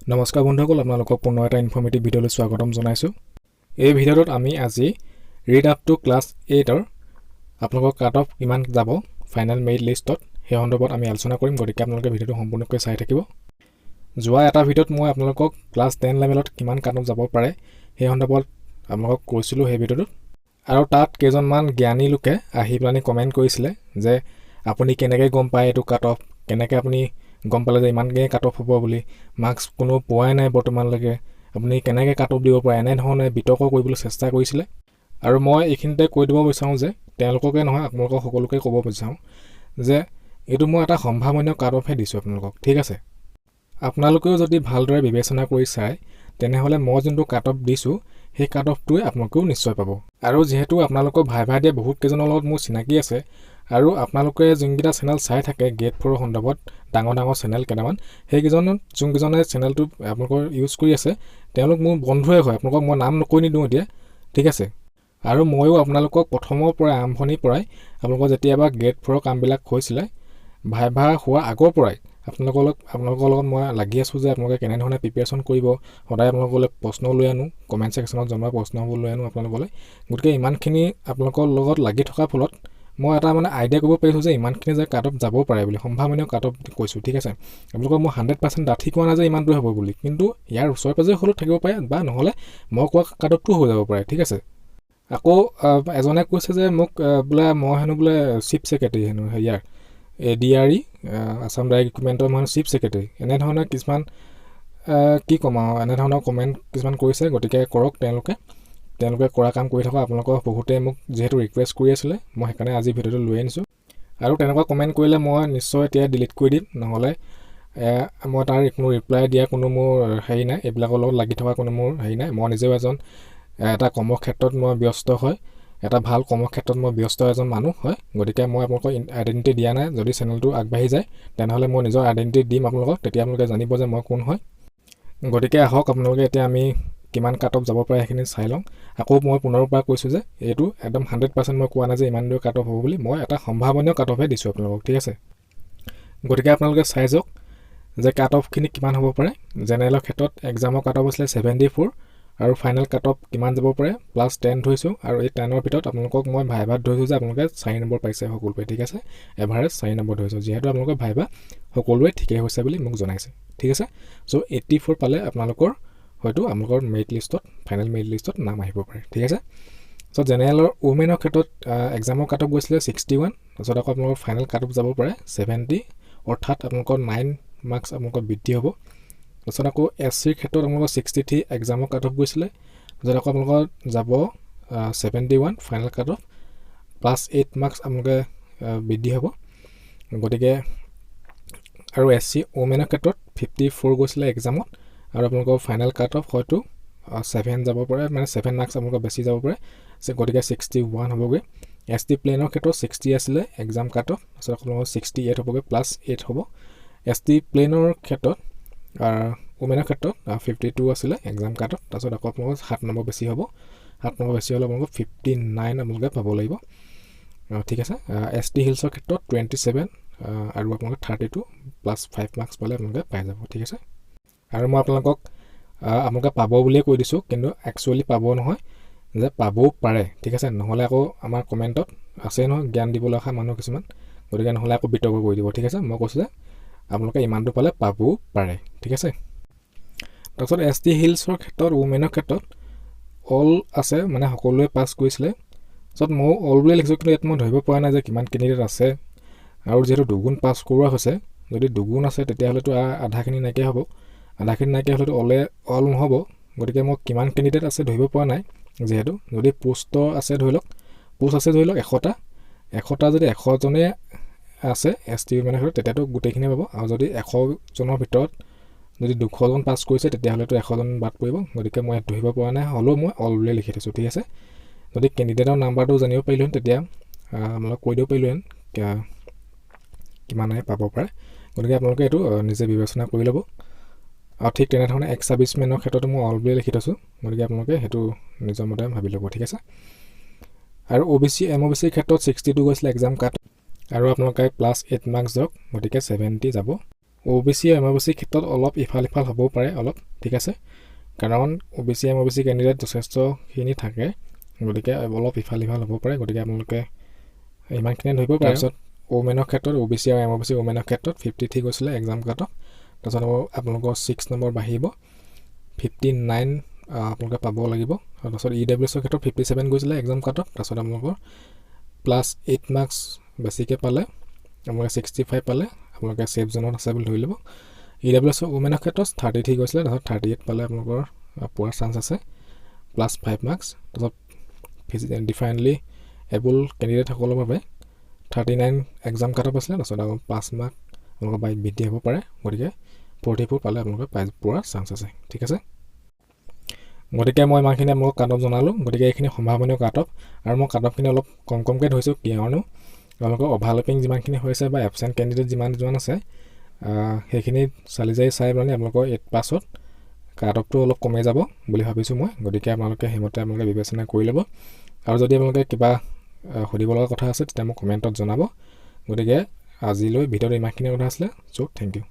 নমস্কাৰ বন্ধুসকল, আপোনালোকক পুনৰ এটা ইনফৰ্মেটিভ ভিডিঅ'লৈ স্বাগতম জনাইছোঁ। এই ভিডিঅ'টোত আমি আজি ৰিড আপ টু ক্লাছ 8ৰ আপোনালোকৰ কাট অফ কিমান যাব ফাইনেল মেৰিট লিষ্টত সেই সন্দৰ্ভত আমি আলোচনা কৰিম। গতিকে আপোনালোকে ভিডিঅ'টো সম্পূৰ্ণকৈ চাই থাকিব। যোৱা এটা ভিডিঅ'ত মই আপোনালোকক ক্লাছ 10 লেভেলত কিমান কাট অফ যাব পাৰে সেই সন্দৰ্ভত আপোনালোকক কৈছিলোঁ সেই ভিডিঅ'টোত। আৰু তাত কেইজনমান জ্ঞানী লোকে আহি পেলাই কমেণ্ট কৰিছিলে যে আপুনি কেনেকৈ গম পায় এইটো কাট অফ, কেনেকৈ আপুনি গম পালে যে ইমানকৈ কাট অফ হ'ব বুলি, মাৰ্কছ কোনো পোৱাই নাই বৰ্তমানলৈকে, আপুনি কেনেকৈ কাট অফ দিব পাৰে, এনেধৰণে বিতৰ্ক কৰিবলৈ চেষ্টা কৰিছিলে। আৰু মই এইখিনিতে কৈ দিব বিচাৰোঁ যে তেওঁলোককে নহয় আপোনালোকক সকলোকে ক'ব বিচাৰোঁ যে এইটো মই এটা সম্ভাৱনীয় কাট অফহে দিছোঁ আপোনালোকক, ঠিক আছে। আপোনালোকেও যদি ভালদৰে বিবেচনা কৰি চায় তেনেহ'লে মই যোনটো কাট অফ দিছোঁ সেই কাট অফটোৱে আপোনালোকেও নিশ্চয় পাব। আৰু যিহেতু আপোনালোকক ভাই দিয়া বহুত কেইজনৰ লগত মোৰ চিনাকি আছে, আৰু আপোনালোকে যোনকেইটা চেনেল চাই থাকে গ্ৰেড 4ৰ সন্দৰ্ভত ডাঙৰ চেনেল কেইটামান, সেইকেইজনত যোনকেইজনে চেনেলটো আপোনালোকৰ ইউজ কৰি আছে তেওঁলোক মোৰ বন্ধুৱে হয়। আপোনালোকক মই নাম নকৈ নিদিওঁ এতিয়া, ঠিক আছে। আৰু ময়ো আপোনালোকক প্ৰথমৰ পৰাই আৰম্ভণিৰ পৰাই আপোনালোকৰ যেতিয়াবা গ্ৰেড 4ৰ কামবিলাক হৈছিলে ভাইভা হোৱাৰ আগৰ পৰাই আপোনালোকৰ লগত মই লাগি আছোঁ যে আপোনালোকে কেনেধৰণে প্ৰিপেৰেশ্যন কৰিব। সদায় আপোনালোকলৈ প্ৰশ্ন লৈ আনো, কমেণ্ট ছেকশ্যনত জনোৱা প্ৰশ্নবোৰ লৈ আনো আপোনালোকলৈ। গতিকে ইমানখিনি আপোনালোকৰ লগত লাগি থকাৰ ফলত মই এটা আইডিয়া কৰিব পাৰিছোঁ যে ইমানখিনি যে কাট অফ যাব পাৰে বুলি, সম্ভাৱনীয় কাট অফ কৈছোঁ, ঠিক আছে। আপোনালোকক মই 100% ডাঠি কোৱা নাই যে ইমানটোৱে হ'ব বুলি, কিন্তু ইয়াৰ ওচৰে পাজৰে হ'লেও থাকিব পাৰে বা নহ'লে মই কোৱা কাট অফটো হৈ যাব পাৰে, ঠিক আছে। আকৌ এজনে কৈছে যে মোক বোলে মই হেনো বোলে চিফ ছেক্ৰেটাৰী হেনো ইয়াৰ ADRE আছাম ডাইৰেক্ট ৰিক্ৰুটমেণ্টৰ মই চিফ ছেক্ৰেটাৰী, এনেধৰণৰ কিছুমান কি ক'ম আৰু এনেধৰণৰ কমেণ্ট কিছুমান কৰিছে। গতিকে কৰক তেওঁলোকে কৰা কাম কৰি থকা। আপোনালোকৰ বহুতে মোক যিহেতু ৰিকুৱেষ্ট কৰি আছিলে, মই সেইকাৰণে আজি ভিডিঅ'টো লৈ আনিছোঁ। আৰু তেনেকুৱা কমেণ্ট কৰিলে মই নিশ্চয় এতিয়া ডিলিট কৰি দিম, নহ'লে মই তাৰ কোনো ৰিপ্লাই দিয়া কোনো মোৰ হেৰি নাই, এইবিলাকৰ লগত লাগি থকা কোনো মোৰ হেৰি নাই। মই নিজেও এটা কৰ্মক্ষেত্ৰত মই ব্যস্ত হয়, এটা ভাল কৰ্মক্ষেত্ৰত মই ব্যস্ত এজন মানুহ হয়। গতিকে মই আপোনালোকক আইডেণ্টিটি দিয়া নাই। যদি চেনেলটো আগবাঢ়ি যায় তেনেহ'লে মই নিজৰ আইডেণ্টিটি দিম আপোনালোকক, তেতিয়া আপোনালোকে জানিব যে মই কোন হয়। গতিকে আহক আপোনালোকে এতিয়া আমি কিমান কাট অফ যাব পাৰে সেইখিনি চাই লওঁ। আকৌ মই পুনৰ পৰা কৈছোঁ যে এইটো একদম 100% মই কোৱা নাই যে ইমান দূৰ কাট অফ হ'ব বুলি, মই এটা সম্ভাৱনীয় কাট অফহে দিছোঁ আপোনালোকক, ঠিক আছে। গতিকে আপোনালোকে চাই যাওক যে কাট অফখিনি কিমান হ'ব পাৰে। জেনেৰেলৰ ক্ষেত্ৰত এক্সামৰ কাট অফ আছিলে 74, আৰু ফাইনেল কাট অফ কিমান যাব পাৰে +10 ধৰিছোঁ। আৰু এই 10ৰ ভিতৰত আপোনালোকক মই ভাইভাত ধৰিছোঁ যে আপোনালোকে 4 নম্বৰ পাইছে সকলোৱে, ঠিক আছে। এভাৰেজ 4 নম্বৰ ধৰিছোঁ, যিহেতু আপোনালোকৰ ভাইভা সকলোৱে ঠিকেই হৈছে বুলি মোক জনাইছে, ঠিক আছে। চ' 84 পালে হয়তো আপোনালোকৰ মেৰিট লিষ্টত ফাইনেল মেৰিট লিষ্টত নাম আহিব পাৰে, ঠিক আছে। চ' জেনেৰেলৰ ওমেনৰ ক্ষেত্ৰত এক্সামৰ কাট অফ গৈছিলে 61, তাৰপিছত আকৌ আপোনালোকৰ ফাইনেল কাট অফ যাব পাৰে 70, অৰ্থাৎ আপোনালোকৰ 9 মাৰ্কছ আপোনালোকৰ বৃদ্ধি হ'ব। তাৰপিছত আকৌ SCৰ ক্ষেত্ৰত আপোনালোকৰ 63 এক্সামৰ কাট অফ গৈছিলে, তাৰপিছত আকৌ আপোনালোকৰ যাব 71 ফাইনেল কাট অফ +8 মাৰ্কছ আপোনালোকে বৃদ্ধি হ'ব। গতিকে আৰু SC ওমেনৰ ক্ষেত্ৰত 54 গৈছিলে এক্সামত, আৰু আপোনালোকৰ ফাইনেল কাট অফ হয়তো 7 যাব পাৰে, 7 মাৰ্কছ আপোনালোকৰ বেছি যাব পাৰে। গতিকে 61 হ'বগৈ। ST প্লেনৰ ক্ষেত্ৰত 60 আছিলে এক্সাম কাট অফ, তাৰপিছত আপোনালোকৰ 68 হ'বগৈ, +8 হ'ব। ST প্লেনৰ ক্ষেত্ৰত ওমেনৰ ক্ষেত্ৰত 52 আছিলে এক্সাম কাট অফ, তাৰপিছত আকৌ আপোনালোকৰ 7 নম্বৰ বেছি হ'ব। 7 নম্বৰ বেছি হ'লে আপোনালোকৰ 59 আপোনালোকে পাব লাগিব, ঠিক আছে। ST হিলছৰ ক্ষেত্ৰত 27 আৰু আপোনালোকে 32 +5 মাৰ্কছ পালে আপোনালোকে পাই যাব, ঠিক আছে। আৰু মই আপোনালোকে পাব বুলিয়ে কৈ দিছোঁ, কিন্তু একচুৱেলি পাব নহয়, যে পাবও পাৰে, ঠিক আছে। নহ'লে আকৌ আমাৰ কমেণ্টত আছে নহয় জ্ঞান দিবলৈ অহা মানুহ কিছুমান, গতিকে নহ'লে আকৌ বিতৰ্ক কৰি দিব, ঠিক আছে। মই কৈছোঁ যে আপোনালোকে ইমানটো পালে পাবও পাৰে, ঠিক আছে। তাৰপিছত ST হিলছৰ ক্ষেত্ৰত ওমেনৰ ক্ষেত্ৰত অল আছে, সকলোৱে পাছ কৰিছিলে। তাৰপিছত ময়ো অল বুলিয়ে লিখিছোঁ, কিন্তু ইয়াত মই ধৰিব পৰা নাই যে কিমান কেণ্ডিডেট আছে। আৰু যিহেতু দুগুণ পাছ কৰোৱা হৈছে, যদি দুগুণ আছে তেতিয়াহ'লেতো আধাখিনি নাইকিয়া হ'ব, আধাখিনি নাইকিয়া হ'লেতো অল নহ'ব। গতিকে মই কিমান কেণ্ডিডেট আছে ধৰিব পৰা নাই। যিহেতু যদি পোষ্ট আছে ধৰি লওক 100টা যদি 100জনে আছে ST ওমেনৰ ক্ষেত্ৰত তেতিয়াতো গোটেইখিনিয়ে পাব। আৰু যদি 100জনৰ ভিতৰত যদি 200জন পাছ কৰিছে তেতিয়াহ'লেতো 100জন বাদ পৰিব। গতিকে মই ইয়াত ধৰিব পৰা নাই, হ'লেও মই অল বুলিয়ে লিখি থৈছোঁ, ঠিক আছে। যদি কেণ্ডিডেটৰ নাম্বাৰটো জানিব পাৰিলোহেঁতেন তেতিয়া আপোনালোকক কৈ দিব পাৰিলোহেঁতেন কিমান পাব পাৰে। গতিকে আপোনালোকে এইটো নিজে বিবেচনা কৰি ল'ব। আৰু ঠিক তেনেধৰণে এক্স ছাৰ্ভিচমেনৰ ক্ষেত্ৰতো মই অল বুলিয়ে লিখি থৈছোঁ, গতিকে আপোনালোকে সেইটো নিজৰ মতে ভাবি ল'ব, ঠিক আছে। আৰু OBC MOBCৰ ক্ষেত্ৰত 62 গৈছিলে এক্সাম কাট, আৰু আপোনালোকে +8 মাৰ্কছ যাওক, গতিকে 70 যাব। OBC আৰু MOBC ক্ষেত্ৰত অলপ ইফাল সিফাল হ'বও পাৰে অলপ, ঠিক আছে, কাৰণ OBC MOBC কেণ্ডিডেট যথেষ্টখিনি থাকে, গতিকে অলপ ইফাল সিফাল হ'ব পাৰে, গতিকে আপোনালোকে ইমানখিনি ধৰিব পাৰে। তাৰপিছত ওমেনৰ ক্ষেত্ৰত OBC আৰু MOBC ওমেনৰ ক্ষেত্ৰত 53 গৈছিলে এক্সাম কাট অফ, তাৰপিছত আপোনালোকৰ 6 নম্বৰ বাঢ়িব 59 আপোনালোকে পাব লাগিব, আৰু তাৰপিছত EWSৰ ক্ষেত্ৰত 57 গৈছিলে এক্সাম কাট অফ, তাৰপিছত আপোনালোকৰ +8 মাৰ্কছ বেছিকৈ পালে, আপোনালোকে 65 পালে, আপোনালোকে ছেফ জোনত আছে বুলি ধৰি ল'ব। EWSৰ ওমেনৰ ক্ষেত্ৰত 33 গৈছিলে, তাৰপিছত 38 পালে আপোনালোকৰ পোৱাৰ চান্স আছে, +5 মাৰ্কছ। তাৰপিছত ডিফাৰেণ্টলি এবল কেণ্ডিডেটসকলৰ বাবে 39 এক্সাম কাট অফ আছিলে, তাৰপিছত আকৌ 5 মাৰ্ক আপোনালোকৰ বাইক বৃদ্ধি হ'ব পাৰে, গতিকে 44 পালে আপোনালোকে পোৱাৰ চান্স আছে, ঠিক আছে। গতিকে মই ইমানখিনি আপোনালোকক কাট অফ জনালোঁ, গতিকে এইখিনি সম্ভাৱনীয় কাট অফ, আৰু মই কাট অফখিনি অলপ কমকৈ ধৰিছোঁ, কিয়নো আপোনালোকৰ অভাৰলেপিং যিমানখিনি হৈছে বা এবচেণ্ট কেণ্ডিডেট যিমান আছে সেইখিনি চালি জাৰি চাই মানে আপোনালোকৰ 8 পাছত কাট অফটো অলপ কমে যাব বুলি ভাবিছোঁ মই, গতিকে আপোনালোকে সেইমতে বিবেচনা কৰি ল'ব, আৰু যদি আপোনালোকে কিবা সুধিব লগা কথা আছে তেতিয়া মোক কমেণ্টত জনাব। গতিকে আজিলৈ ভিডিঅ'টো ইমানখিনি কথা আছিলে, চ' থেংক ইউ।